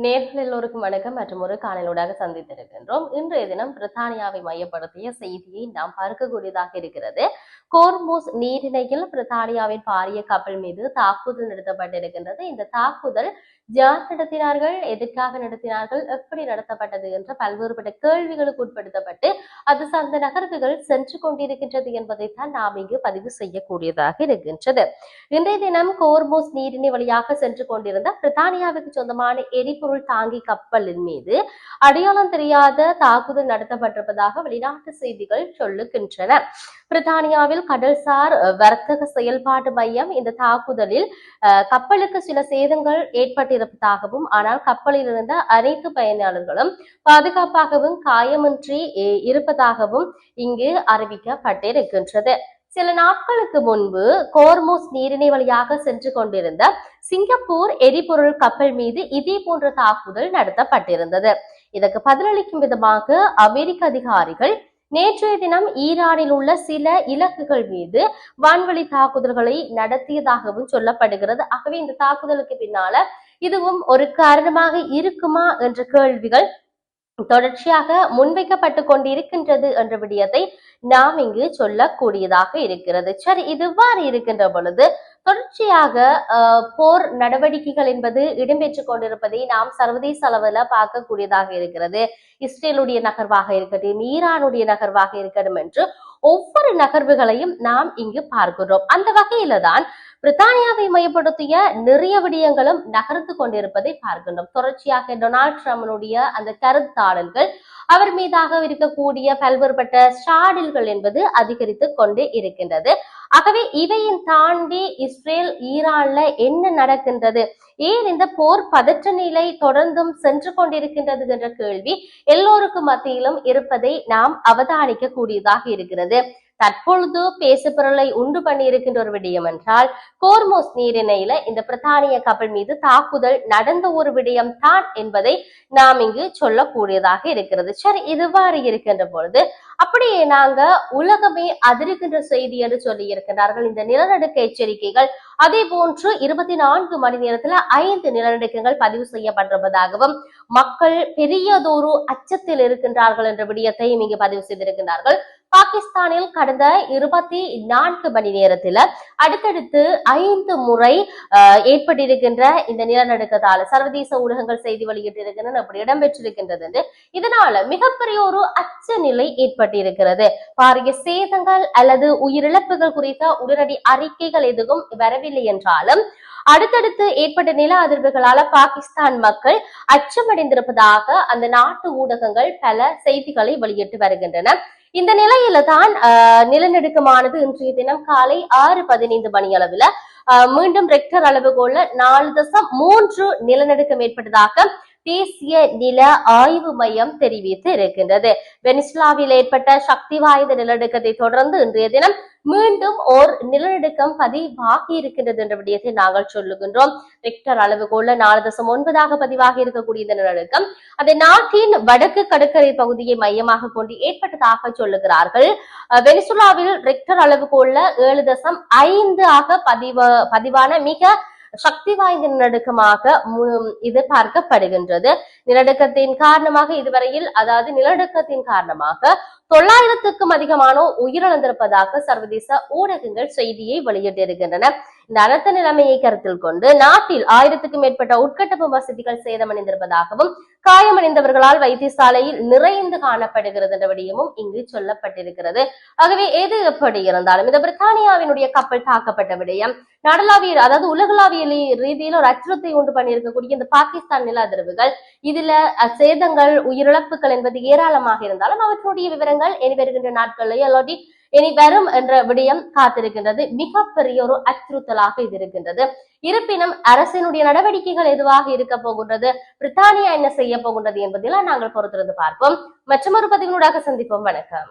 நேர்கள் எல்லோருக்கும் வணக்கம் மற்றும் ஒரு காணொளியாக சந்தித்திருக்கின்றோம். இன்றைய தினம் பிரித்தானியாவை மையப்படுத்திய செய்தியை நாம் பார்க்கக்கூடியதாக இருக்கிறது. கோர்மூஸ் நீரிணையில் பிரித்தானியாவின் பாரிய கப்பல் மீது தாக்குதல் நடத்தப்பட்டிருக்கின்றது. இந்த தாக்குதல் யார் நடத்தினார்கள், எதற்காக நடத்தினார்கள், எப்படி நடத்தப்பட்டது என்ற பல்வேறுபட்ட கேள்விகளுக்கு உட்படுத்தப்பட்டு அது சார்ந்த நகர்வுகள் சென்று கொண்டிருக்கின்றது என்பதைத்தான் நாம் இங்கு பதிவு செய்யக்கூடியதாக இருக்கின்றது. இன்றைய தினம் கோர்மூஸ் நீரிணை வழியாக சென்று கொண்டிருந்த பிரித்தானியாவுக்கு சொந்தமான எரிபொருள் தாங்கி கப்பலின் மீது அடையாளம் தெரியாத தாக்குதல் நடத்தப்பட்டிருப்பதாக வெளிநாட்டு செய்திகள் சொல்லுகின்றன. பிரித்தானியாவில் கடல்சார் வர்த்தக செயல்பாட்டு மையம் இந்த தாக்குதலில் கப்பலுக்கு சில சேதங்கள் ஏற்பட்டிருப்பதாகவும், ஆனால் கப்பலில் இருந்த அனைத்து பயணியாளர்களும் பாதுகாப்பாகவும் காயமின்றி இருப்பதாகவும் இங்கு அறிவிக்கப்பட்டிருக்கின்றது. சில நாட்களுக்கு முன்பு கோர்மூஸ் நீரிணை வழியாக சென்று கொண்டிருந்த சிங்கப்பூர் எரிபொருள் கப்பல் மீது இதே போன்ற தாக்குதல் நடத்தப்பட்டிருந்தது. இதற்கு பதிலளிக்கும் விதமாக அமெரிக்க அதிகாரிகள் நேற்றைய தினம் ஈரானில் உள்ள சில இலக்குகள் மீது வான்வழி தாக்குதல்களை நடத்தியதாகவும் சொல்லப்படுகிறது. ஆகவே இந்த தாக்குதலுக்கு பின்னால இதுவும் ஒரு காரணமாக இருக்குமா என்ற கேள்விகள் தொடர்ச்சியாக முன்வைக்கப்பட்டு கொண்டிருக்கின்றது என்ற விடயத்தை நாம் இங்கு சொல்லக்கூடியதாக இருக்கிறது. சரி, இதுவாறு இருக்கின்ற பொழுது தொடர்ச்சியாக போர் நடவடிக்கைகள் என்பது இடம்பெற்றுக் கொண்டிருப்பதை நாம் சர்வதேச அளவில் பார்க்கக்கூடியதாக இருக்கிறது. இஸ்ரேலுடைய நகர்வாக இருக்கட்டும், ஈரானுடைய நகர்வாக இருக்கட்டும் என்று ஒவ்வொரு நகர்வுகளையும் நாம் இங்கு பார்க்கிறோம். அந்த வகையில தான் பிரித்தானியாவை மையப்படுத்திய நிறைய விடயங்களும் நகர்ந்து கொண்டிருப்பதை பார்க்கின்றோம். தொடர்ச்சியாக டொனால்ட் ட்ரம்பினுடைய அந்த கருத்தாடல்கள், அவர் மீதாக இருக்கக்கூடிய பல்வேறுபட்ட சாடில்கள் என்பது அதிகரித்து கொண்டு இருக்கின்றது. ஆகவே இதையும் தாண்டி இஸ்ரேல் ஈரான்ல என்ன நடக்கின்றது, ஏன் இந்த போர் பதற்ற நிலை தொடர்ந்தும் சென்று கொண்டிருக்கின்றது என்ற கேள்வி எல்லோருக்கும் மத்தியிலும் இருப்பதை நாம் அவதானிக்க கூடியதாக இருக்கிறது. தற்பொழுது பேசுபொருளை உண்டு பண்ணி இருக்கின்ற ஒரு விடயம் என்றால் கோர்மோஸ் நீரிணையில இந்த பிரித்தானிய கப்பல் மீது தாக்குதல் நடந்த ஒரு விடயம் தான் என்பதை நாம் இங்கு சொல்லக்கூடியதாக இருக்கிறது. சரி, இதுவாறு இருக்கின்ற பொழுது அப்படியே நாங்க உலகமே அதிர்கின்ற செய்தி என்று சொல்லி இருக்கின்றார்கள். இந்த நிலநடுக்க எச்சரிக்கைகள் அதே போன்று 24 மணி நேரத்துல 5 நிலநடுக்கங்கள் பதிவு செய்யப்பட்டிருப்பதாகவும், மக்கள் பெரியதொரு அச்சத்தில் இருக்கின்றார்கள் என்ற விடயத்தையும் இங்கு பதிவு செய்திருக்கின்றார்கள். பாகிஸ்தானில் கடந்த 24 மணி நேரத்துல அடுத்தடுத்து 5 முறை ஏற்பட்டிருக்கின்ற இந்த நிலநடுக்கத்தால சர்வதேச ஊடகங்கள் செய்தி வெளியிட்டிருக்கின்றன, அப்படி இடம்பெற்றிருக்கின்றது என்று. இதனால மிகப்பெரிய ஒரு அச்ச நிலை ஏற்பட்டிருக்கிறது. பாரிய சேதங்கள் அல்லது உயிரிழப்புகள் குறித்த உடனடி அறிக்கைகள் எதுவும் வரவில்லை என்றாலும் அடுத்தடுத்து ஏற்பட்ட நில அதிர்வுகளால பாகிஸ்தான் மக்கள் அச்சமடைந்திருப்பதாக அந்த நாட்டு ஊடகங்கள் பல செய்திகளை வெளியிட்டு வருகின்றன. இந்த நிலையில தான் நிலநடுக்கமானது இன்றைய தினம் காலை 6:15 மணி அளவுல மீண்டும் ரெக்டர் அளவுகோல்ல 4.3 நிலநடுக்கம் ஏற்பட்டதாக தேசிய நில ஆய்வு மையம் தெரிவித்து இருக்கின்றது. வெனிசுலாவில் ஏற்பட்ட சக்தி வாய்ந்த நிலநடுக்கத்தை தொடர்ந்து இன்றைய தினம் மீண்டும் ஓர் நிலநடுக்கம் பதிவாகி இருக்கின்றது என்ற விடயத்தை நாங்கள் சொல்லுகின்றோம். ரெக்டர் அளவுகோல்ல 4.9 பதிவாகி இருக்கக்கூடிய இந்த நிலநடுக்கம் அந்த நாட்டின் வடக்கு கடற்கரை பகுதியை மையமாக கொண்டு ஏற்பட்டதாக சொல்லுகிறார்கள். வெனிசுலாவில் ரெக்டர் அளவுகோல்ல 7.5 பதிவான மிக சக்தி வாய்ந்த நிலநடுக்கமாக இது பார்க்கப்படுகின்றது. நிலநடுக்கத்தின் காரணமாக இதுவரையில், அதாவது நிலநடுக்கத்தின் காரணமாக 900க்கும் அதிகமானோர் உயிரிழந்திருப்பதாக சர்வதேச ஊடகங்கள் செய்தியை வெளியிட்டிருக்கின்றன. இந்த அனர்த்த நிலைமையை கருத்தில் கொண்டு நாட்டில் 1000க்கும் மேற்பட்ட உட்கட்டப்பு வசதிகள் சேதமடைந்திருப்பதாகவும், காயமடைந்தவர்களால் வைத்தியசாலையில் நிறைந்து காணப்படுகிறது என்ற விடயமும் இங்கு சொல்லப்பட்டிருக்கிறது. ஆகவே எது எப்படி இருந்தாலும் இந்த பிரித்தானியாவினுடைய கப்பல் தாக்கப்பட்ட விடயம் நாடளாவிய, அதாவது உலகளாவிய ரீதியில் ஒரு அச்சுறுத்தை உண்டு பண்ணியிருக்கக்கூடிய இந்த பாகிஸ்தான் நில அதிர்வுகள், இதுல சேதங்கள் உயிரிழப்புகள் என்பது ஏராளமாக இருந்தாலும் அவற்றுடைய விவரங்கள் இனி வருகின்ற நாட்களில் அல்லாட்டி இனி வரும் என்ற விடயம் காத்திருக்கின்றது. மிகப்பெரிய ஒரு அச்சுறுத்தலாக இது இருக்கின்றது. இருப்பினும் அரசினுடைய நடவடிக்கைகள் எதுவாக இருக்க போகின்றது, பிரித்தானியா என்ன செய்ய போகின்றது என்பதில் நாங்கள் பொறுத்திருந்து பார்ப்போம். மற்றொரு பதிவினூடாக சந்திப்போம். வணக்கம்.